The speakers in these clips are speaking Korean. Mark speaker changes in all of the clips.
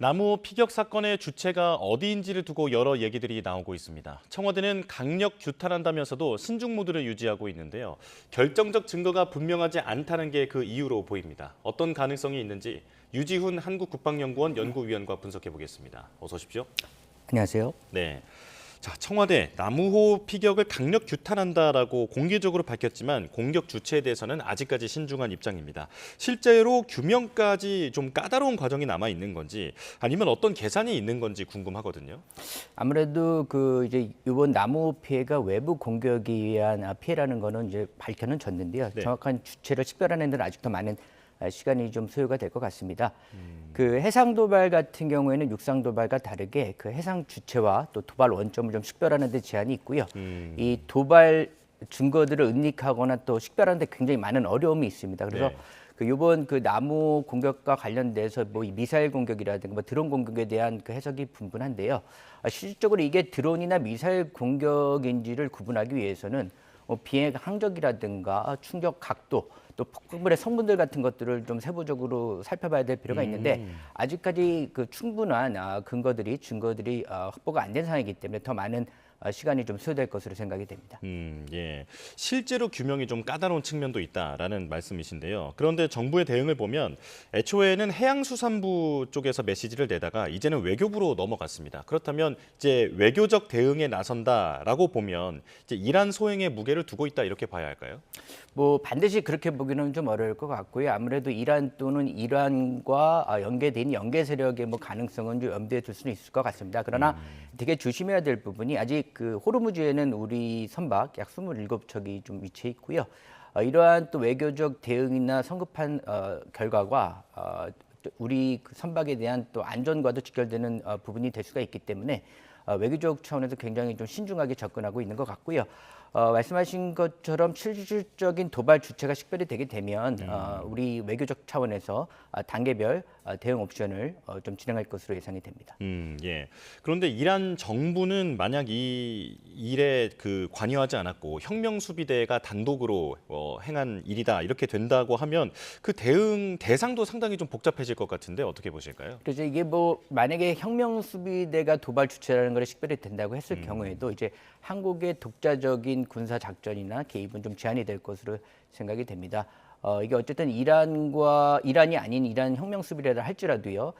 Speaker 1: 나무 피격 사건의 주체가 어디인지를 두고 여러 얘기들이 나오고 있습니다. 청와대는 강력 규탄한다면서도 신중 모드를 유지하고 있는데요. 결정적 증거가 분명하지 않다는 게 그 이유로 보입니다. 어떤 가능성이 있는지 유지훈 한국국방연구원 연구위원과 분석해 보겠습니다. 어서 오십시오.
Speaker 2: 안녕하세요.
Speaker 1: 네. 자, 청와대 나무호 피격을 강력 규탄한다라고 공개적으로 밝혔지만 공격 주체에 대해서는 아직까지 신중한 입장입니다. 실제로 규명까지 좀 까다로운 과정이 남아 있는 건지 아니면 어떤 계산이 있는 건지 궁금하거든요.
Speaker 2: 아무래도 이제 이번 나무 피해가 외부 공격에 의한 피해라는 거는 이제 밝혀는 졌는데요.
Speaker 1: 네.
Speaker 2: 정확한 주체를 식별하는 데는 아직도 많은 시간이 좀 소요가 될 것 같습니다. 그 해상 도발 같은 경우에는 육상 도발과 다르게 그 해상 주체와 또 도발 원점을 좀 식별하는 데 제한이 있고요. 이 도발 증거들을 은닉하거나 또 식별하는 데 굉장히 많은 어려움이 있습니다. 그래서
Speaker 1: 네.
Speaker 2: 이번 그 나무 공격과 관련돼서 뭐 이 미사일 공격이라든가 뭐 드론 공격에 대한 그 해석이 분분한데요. 실질적으로 이게 드론이나 미사일 공격인지를 구분하기 위해서는 비행 항적이라든가 충격 각도 또 폭발물의 성분들 같은 것들을 좀 세부적으로 살펴봐야 될 필요가 있는데 아직까지 그 충분한 증거들이 확보가 안 된 상황이기 때문에 더 많은 시간이 좀 소요될 것으로 생각이 됩니다.
Speaker 1: 예. 실제로 규명이 좀 까다로운 측면도 있다라는 말씀이신데요. 그런데 정부의 대응을 보면 애초에는 해양수산부 쪽에서 메시지를 내다가 이제는 외교부로 넘어갔습니다. 그렇다면 이제 외교적 대응에 나선다라고 보면 이제 이란 소행에 무게를 두고 있다 이렇게 봐야 할까요?
Speaker 2: 뭐 반드시 그렇게 보기는 좀 어려울 것 같고요. 아무래도 이란 또는 이란과 연계된 연계 세력의 뭐 가능성은 좀 염두에 둘 수는 있을 것 같습니다. 그러나 되게 조심해야 될 부분이 아직 그 호르무즈에는 우리 선박 약 27척이 좀 위치해 있고요. 이러한 또 외교적 대응이나 성급한 결과가 우리 그 선박에 대한 또 안전과도 직결되는 부분이 될 수가 있기 때문에 외교적 차원에서 굉장히 좀 신중하게 접근하고 있는 것 같고요. 말씀하신 것처럼 실질적인 도발 주체가 식별이 되게 되면 우리 외교적 차원에서 단계별 대응 옵션을 좀 진행할 것으로 예상이 됩니다.
Speaker 1: 예. 그런데 이란 정부는 만약 이 일에 그 관여하지 않았고 혁명 수비대가 단독으로 행한 일이다 이렇게 된다고 하면 그 대응 대상도 상당히 좀 복잡해질 것 같은데 어떻게 보실까요?
Speaker 2: 그래서 이게 뭐 만약에 혁명 수비대가 도발 주체라는 걸 식별이 된다고 했을 경우에도 이제 한국의 독자적인 군사 작전이나 개입은 좀 제한이 될 것으로 생각이 됩니다. 이게 어쨌든 이란이 아닌 이란 혁명 수비대라 할지라도요.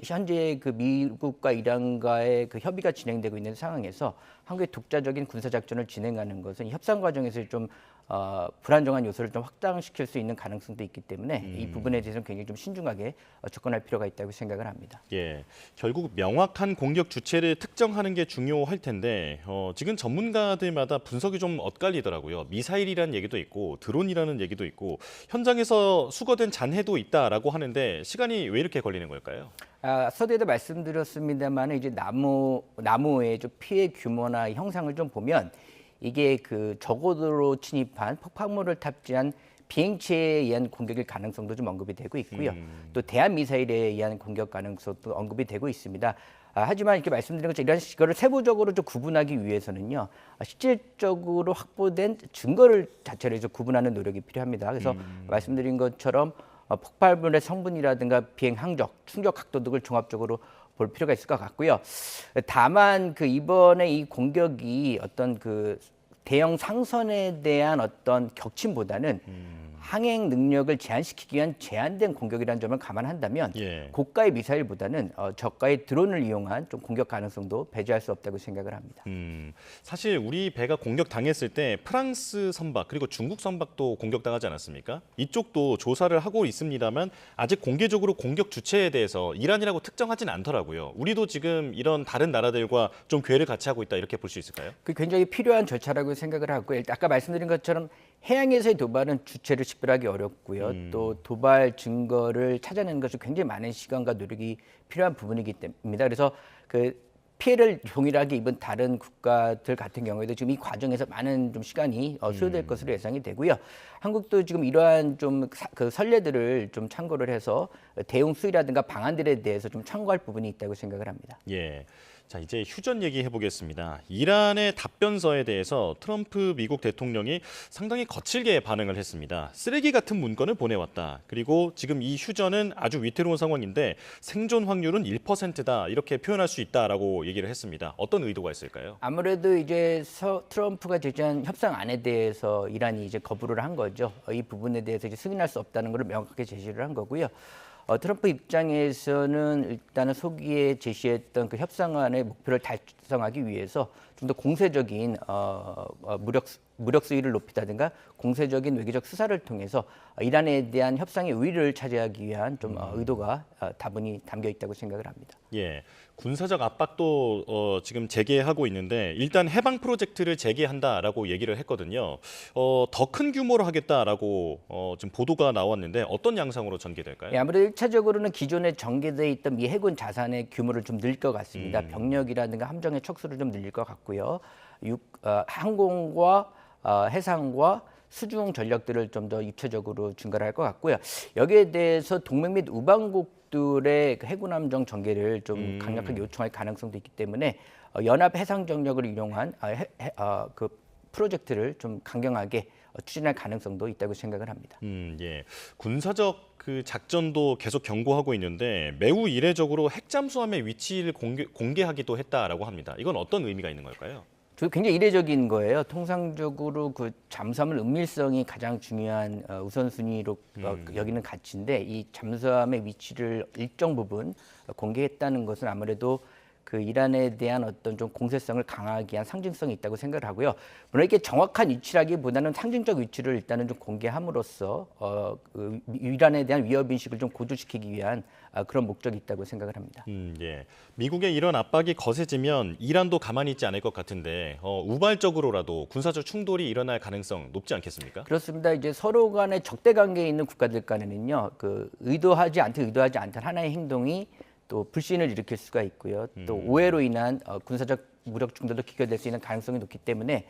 Speaker 2: 현재 그 미국과 이란과의 그 협의가 진행되고 있는 상황에서 한국의 독자적인 군사 작전을 진행하는 것은 협상 과정에서 좀 불안정한 요소를 좀 확장시킬 수 있는 가능성도 있기 때문에 이 부분에 대해서는 굉장히 좀 신중하게 접근할 필요가 있다고 생각을 합니다.
Speaker 1: 예, 결국 명확한 공격 주체를 특정하는 게 중요할 텐데 지금 전문가들마다 분석이 좀 엇갈리더라고요. 미사일이라는 얘기도 있고 드론이라는 얘기도 있고 현장에서 수거된 잔해도 있다라고 하는데 시간이 왜 이렇게 걸리는 걸까요?
Speaker 2: 서두에도 말씀드렸습니다만 이제 나무의 좀 피해 규모나 형상을 좀 보면 이게 그 저고도로 침입한 폭발물을 탑재한 비행체에 의한 공격일 가능성도 좀 언급이 되고 있고요. 또 대한 미사일에 의한 공격 가능성도 언급이 되고 있습니다. 하지만 이렇게 말씀드린 것처럼 이거를 세부적으로 좀 구분하기 위해서는요. 실질적으로 확보된 증거를 자체를 좀 구분하는 노력이 필요합니다. 그래서 말씀드린 것처럼 폭발물의 성분이라든가 비행 항적, 충격 각도 등을 종합적으로 볼 필요가 있을 것 같고요. 다만 그 이번에 이 공격이 어떤 그 대형 상선에 대한 어떤 격침보다는 항행 능력을 제한시키기 위한 제한된 공격이라는 점을 감안한다면
Speaker 1: 예.
Speaker 2: 고가의 미사일보다는 저가의 드론을 이용한 좀 공격 가능성도 배제할 수 없다고 생각을 합니다.
Speaker 1: 사실 우리 배가 공격당했을 때 프랑스 선박 그리고 중국 선박도 공격당하지 않았습니까? 이쪽도 조사를 하고 있습니다만 아직 공개적으로 공격 주체에 대해서 이란이라고 특정하진 않더라고요. 우리도 지금 이런 다른 나라들과 좀 궤를 같이 하고 있다 이렇게 볼 수 있을까요?
Speaker 2: 그 굉장히 필요한 절차라고 생각을 하고 아까 말씀드린 것처럼 해양에서의 도발은 주체를 식별하기 어렵고요. 또 도발 증거를 찾아내는 것이 굉장히 많은 시간과 노력이 필요한 부분이기 때문입니다. 그래서 그 피해를 동일하게 입은 다른 국가들 같은 경우에도 지금 이 과정에서 많은 좀 시간이 소요될 것으로 예상이 되고요. 한국도 지금 이러한 좀 그 선례들을 좀 참고를 해서 대응 수위라든가 방안들에 대해서 좀 참고할 부분이 있다고 생각을 합니다.
Speaker 1: 예. 자, 이제 휴전 얘기해 보겠습니다. 이란의 답변서에 대해서 트럼프 미국 대통령이 상당히 거칠게 반응을 했습니다. 쓰레기 같은 문건을 보내왔다. 그리고 지금 이 휴전은 아주 위태로운 상황인데 생존 확률은 1%다. 이렇게 표현할 수 있다라고 얘기를 했습니다. 어떤 의도가 있을까요?
Speaker 2: 아무래도 이제 트럼프가 제시한 협상안에 대해서 이란이 이제 거부를 한 거죠. 이 부분에 대해서 이제 승인할 수 없다는 걸 명확하게 제시를 한 거고요. 트럼프 입장에서는 일단은 소기에 제시했던 그 협상안의 목표를 달성하기 위해서 좀 더 공세적인 무력 수위를 높이다든가 공세적인 외교적 수사를 통해서 이란에 대한 협상의 우위를 차지하기 위한 좀 의도가 다분히 담겨 있다고 생각을 합니다.
Speaker 1: 예, 군사적 압박도 지금 재개하고 있는데 일단 해방 프로젝트를 재개한다라고 얘기를 했거든요. 더 큰 규모로 하겠다라고 지금 보도가 나왔는데 어떤 양상으로 전개될까요?
Speaker 2: 예, 아무래도 1차적으로는 기존에 전개돼 있던 미 해군 자산의 규모를 좀 늘릴 것 같습니다. 병력이라든가 함정의 척수를 좀 늘릴 것 같고요. 항공과 해상과 수중 전력들을 좀 더 입체적으로 증가를 할 것 같고요. 여기에 대해서 동맹 및 우방국들의 그 해군 함정 전개를 좀 강력하게 요청할 가능성도 있기 때문에 연합 해상 정력을 이용한 그 프로젝트를 좀 강경하게 추진할 가능성도 있다고 생각을 합니다.
Speaker 1: 예. 군사적 그 작전도 계속 경고하고 있는데 매우 이례적으로 핵 잠수함의 위치를 공개하기도 했다라고 합니다. 이건 어떤 의미가 있는 걸까요?
Speaker 2: 굉장히 이례적인 거예요. 통상적으로 그 잠수함은 은밀성이 가장 중요한 우선순위로 여기는 가치인데 이 잠수함의 위치를 일정 부분 공개했다는 것은 아무래도 그 이란에 대한 어떤 좀 공세성을 강하게 한 상징성이 있다고 생각을 하고요. 물론 이게 정확한 위치라기보다는 상징적 위치를 일단은 좀 공개함으로써 그 이란에 대한 위협 인식을 좀 고조시키기 위한 그런 목적이 있다고 생각을 합니다.
Speaker 1: 예. 미국의 이런 압박이 거세지면 이란도 가만히 있지 않을 것 같은데 우발적으로라도 군사적 충돌이 일어날 가능성 높지 않겠습니까?
Speaker 2: 그렇습니다. 이제 서로 간에 적대 관계에 있는 국가들 간에는요, 그 의도하지 않던 하나의 행동이 또 불신을 일으킬 수가 있고요. 또 오해로 인한 군사적 무력 충돌도 기결될 수 있는 가능성이 높기 때문에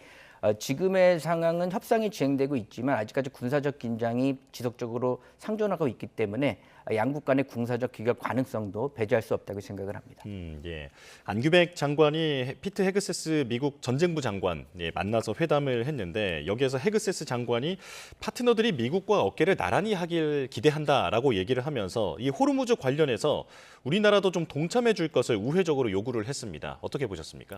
Speaker 2: 지금의 상황은 협상이 진행되고 있지만 아직까지 군사적 긴장이 지속적으로 상존하고 있기 때문에 양국 간의 군사적 기결 가능성도 배제할 수 없다고 생각을 합니다.
Speaker 1: 예. 안규백 장관이 피트 헤그세스 미국 전쟁부 장관 만나서 회담을 했는데 여기에서 헤그세스 장관이 파트너들이 미국과 어깨를 나란히 하길 기대한다라고 얘기를 하면서 이 호르무즈 관련해서 우리나라도 좀 동참해 줄 것을 우회적으로 요구를 했습니다. 어떻게 보셨습니까?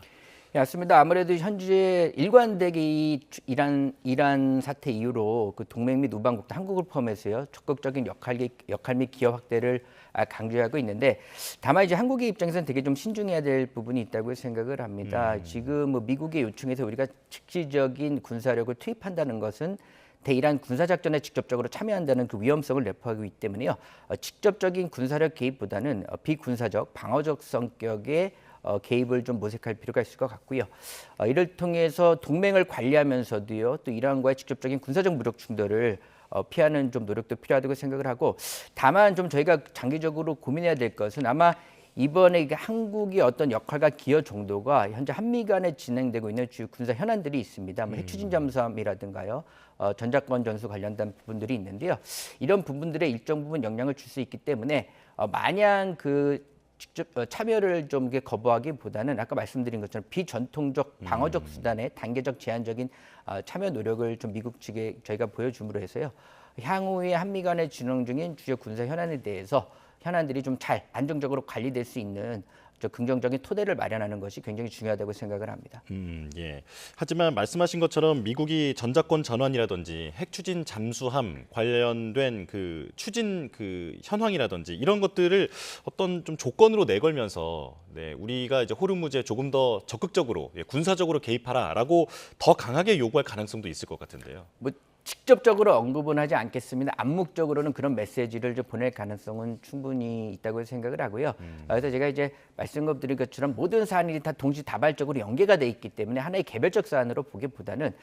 Speaker 2: 예, 맞습니다. 아무래도 현재 일관되게 이 이란 사태 이후로 그 동맹 및 우방국도 한국을 포함해서요 적극적인 역할 및 기여 확대를 강조하고 있는데 다만 이제 한국의 입장에서는 되게 좀 신중해야 될 부분이 있다고 생각을 합니다. 지금 뭐 미국의 요청에서 우리가 즉시적인 군사력을 투입한다는 것은 대이란 군사작전에 직접적으로 참여한다는 그 위험성을 내포하고 있기 때문에요. 직접적인 군사력 개입보다는 비군사적 방어적 성격의 개입을 좀 모색할 필요가 있을 것 같고요. 이를 통해서 동맹을 관리하면서도요, 또 이란과의 직접적인 군사적 무력 충돌을 피하는 좀 노력도 필요하다고 생각을 하고, 다만 좀 저희가 장기적으로 고민해야 될 것은 아마 이번에 한국의 어떤 역할과 기여 정도가 현재 한미 간에 진행되고 있는 주요 군사 현안들이 있습니다. 뭐 핵추진 잠수함이라든가요, 전자권 전수 관련된 부분들이 있는데요. 이런 부분들에 일정 부분 영향을 줄 수 있기 때문에 마냥 그 직접 참여를 좀 거부하기보다는 아까 말씀드린 것처럼 비전통적 방어적 수단의 단계적 제한적인 참여 노력을 좀 미국 측에 저희가 보여줌으로 해서요. 향후에 한미 간에 진행 중인 주요 군사 현안에 대해서 현안들이 좀 잘 안정적으로 관리될 수 있는 긍정적인 토대를 마련하는 것이 굉장히 중요하다고 생각을 합니다.
Speaker 1: 예. 하지만 말씀하신 것처럼 미국이 전자권 전환이라든지 핵 추진 잠수함 관련된 그 추진 그 현황이라든지 이런 것들을 어떤 좀 조건으로 내걸면서 우리가 이제 호르무즈에 조금 더 적극적으로 군사적으로 개입하라라고 더 강하게 요구할 가능성도 있을 것 같은데요.
Speaker 2: 뭐 직접적으로 언급은 하지 않겠습니다. 암묵적으로는 그런 메시지를 좀 보낼 가능성은 충분히 있다고 생각을 하고요. 그래서 제가 이제 말씀드린 것처럼 모든 사안이 다 동시다발적으로 연계가 돼 있기 때문에 하나의 개별적 사안으로 보기보다는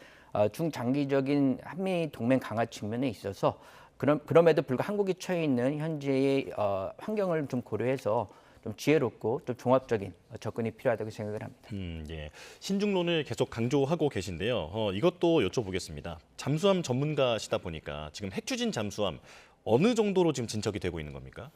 Speaker 2: 중장기적인 한미 동맹 강화 측면에 있어서 그럼에도 불구하고 한국이 처해 있는 현재의 환경을 좀 고려해서 좀 지혜롭고 좀 종합적인 접근이 필요하다고 생각을 합니다.
Speaker 1: 예. 신중론을 계속 강조하고 계신데요. 이것도 여쭤보겠습니다. 잠수함 전문가시다 보니까 지금 핵추진 잠수함 어느 정도로 지금 진척이 되고 있는 겁니까?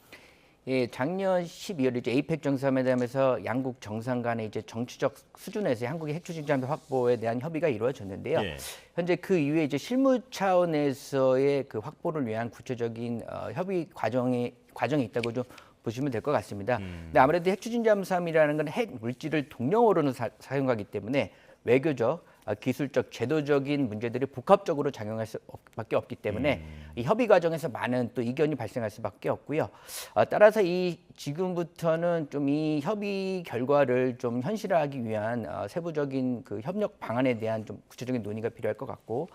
Speaker 2: 예, 작년 12월 이제 에이펙 정상회담에서 양국 정상 간의 이제 정치적 수준에서 한국의 핵 추진 잠수 확보에 대한 협의가 이루어졌는데요.
Speaker 1: 예.
Speaker 2: 현재 그 이후에 이제 실무 차원에서의 그 확보를 위한 구체적인 협의 과정이 있다고 좀 보시면 될 것 같습니다. 근데 아무래도 핵 추진 잠수함이라는 건 핵 물질을 동력으로는 사용하기 때문에 외교적, 기술적, 제도적인 문제들이 복합적으로 작용할 수밖에 없기 때문에 이 협의 과정에서 많은 또 이견이 발생할 수밖에 없고요. 따라서 이 지금부터는 좀 이 협의 결과를 좀 현실화하기 위한 세부적인 그 협력 방안에 대한 좀 구체적인 논의가 필요할 것 같고.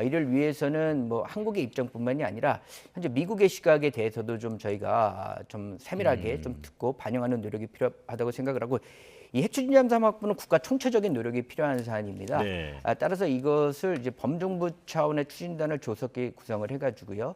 Speaker 2: 이를 위해서는 뭐 한국의 입장뿐만이 아니라 현재 미국의 시각에 대해서도 좀 저희가 좀 세밀하게 좀 듣고 반영하는 노력이 필요하다고 생각을 하고 이 핵추진 잠수함 확보는 국가 총체적인 노력이 필요한 사안입니다.
Speaker 1: 네.
Speaker 2: 따라서 이것을 이제 범정부 차원의 추진단을 조속히 구성을 해가지고요.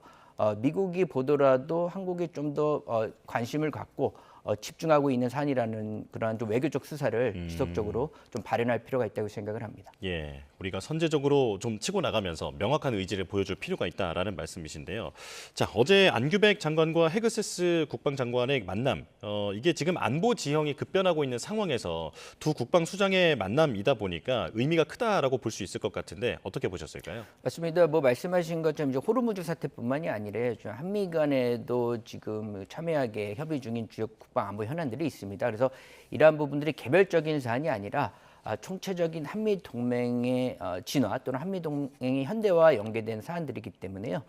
Speaker 2: 미국이 보더라도 한국이 좀 더 관심을 갖고 집중하고 있는 사안이라는 그러한 좀 외교적 수사를 지속적으로 좀 발현할 필요가 있다고 생각을 합니다.
Speaker 1: 예, 우리가 선제적으로 좀 치고 나가면서 명확한 의지를 보여줄 필요가 있다라는 말씀이신데요. 자, 어제 안규백 장관과 헤그세스 국방장관의 만남, 이게 지금 안보 지형이 급변하고 있는 상황에서 두 국방수장의 만남이다 보니까 의미가 크다라고 볼 수 있을 것 같은데 어떻게 보셨을까요?
Speaker 2: 맞습니다. 뭐 말씀하신 것처럼 이제 호르무즈 사태뿐만이 아니라 좀 한미 간에도 지금 첨예하게 협의 중인 주요 국방 안보 현안들이 있습니다. 그래서 이러한 부분들이 개별적인 사안이 아니라 총체적인 한미 동맹의 진화 또는 한미 동맹의 현대화와 연계된 사안들이기 때문에요.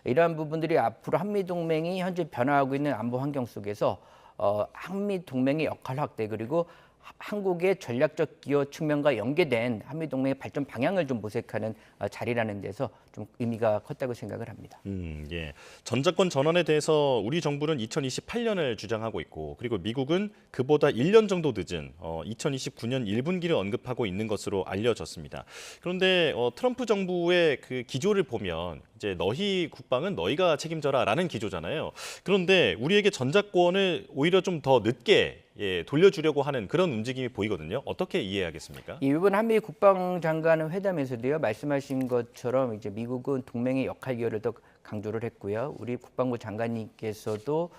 Speaker 2: 이러한 부분들이 앞으로 한미 동맹이 현재 변화하고 있는 안보 환경 속에서 한미 동맹의 역할 확대 그리고 한국의 전략적 기여 측면과 연계된 한미 동맹의 발전 방향을 좀 모색하는 자리라는 데서 좀 의미가 컸다고 생각을 합니다.
Speaker 1: 예. 전작권 전환에 대해서 우리 정부는 2028년을 주장하고 있고 그리고 미국은 그보다 1년 정도 늦은 2029년 1분기를 언급하고 있는 것으로 알려졌습니다. 그런데 트럼프 정부의 그 기조를 보면 이제 너희 국방은 너희가 책임져라라는 기조잖아요. 그런데 우리에게 전작권을 오히려 좀 더 늦게 돌려주려고 하는 그런 움직임이 보이거든요. 어떻게 이해하겠습니까?
Speaker 2: 이번 한미 국방장관 회담에서도요 말씀하신 것처럼 이제 미국은 동맹의 역할 기여를 더 강조를 했고요. 우리 국방부 장관님께서도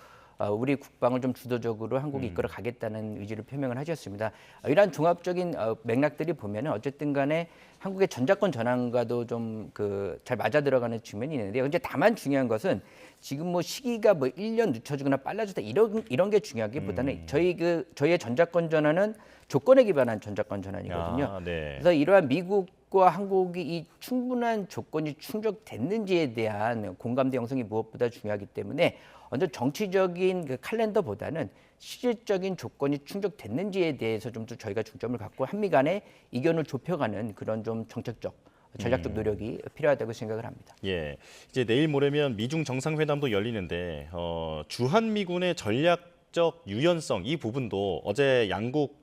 Speaker 2: 우리 국방을 좀 주도적으로 한국이 이끌어 가겠다는 의지를 표명을 하셨습니다. 이러한 종합적인 맥락들이 보면은 어쨌든 간에 한국의 전작권 전환과도 좀 잘 맞아 들어가는 측면이 있는데요. 근데 다만 중요한 것은 지금 뭐 시기가 뭐 1년 늦춰지거나 빨라졌다 이런 게 중요하기보다는 저희의 전작권 전환은 조건에 기반한 전작권 전환이거든요.
Speaker 1: 네.
Speaker 2: 그래서 이러한 미국과 한국이 이 충분한 조건이 충족됐는지에 대한 공감대 형성이 무엇보다 중요하기 때문에 완전 정치적인 그 칼렌더보다는 실질적인 조건이 충족됐는지에 대해서 좀 더 저희가 중점을 갖고 한미 간의 이견을 좁혀가는 그런 좀 정책적 전략적 노력이 필요하다고 생각을 합니다.
Speaker 1: 예, 이제 내일 모레면 미중 정상회담도 열리는데 주한미군의 전략적 유연성 이 부분도 어제 양국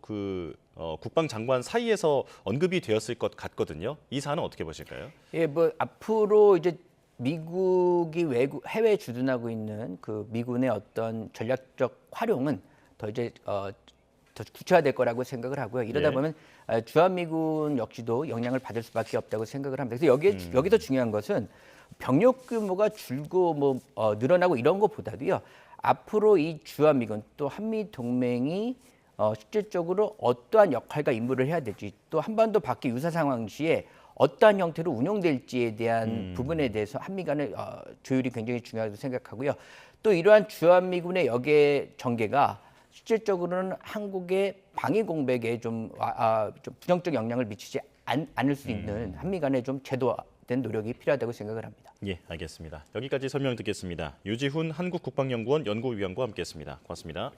Speaker 1: 국방장관 사이에서 언급이 되었을 것 같거든요. 이 사안은 어떻게 보실까요?
Speaker 2: 예, 뭐 앞으로 이제 미국이 해외에 주둔하고 있는 그 미군의 어떤 전략적 활용은 더 이제 더 구체화될 거라고 생각을 하고요. 이러다
Speaker 1: 네.
Speaker 2: 보면 주한미군 역시도 영향을 받을 수밖에 없다고 생각을 합니다. 그래서 여기서 중요한 것은 병력 규모가 줄고 뭐 늘어나고 이런 것보다도요. 앞으로 이 주한미군 또 한미 동맹이 실질적으로 어떠한 역할과 임무를 해야 될지 또 한반도 밖의 유사 상황 시에 어떠한 형태로 운영될지에 대한 부분에 대해서 한미 간의 조율이 굉장히 중요하다고 생각하고요. 또 이러한 주한미군의 역의 전개가 실질적으로는 한국의 방위 공백에 좀 부정적 영향을 미치지 않을 수 있는 한미 간의 좀 제도화된 노력이 필요하다고 생각을 합니다.
Speaker 1: 예, 알겠습니다. 여기까지 설명 듣겠습니다. 유지훈 한국국방연구원 연구위원과 함께했습니다. 고맙습니다.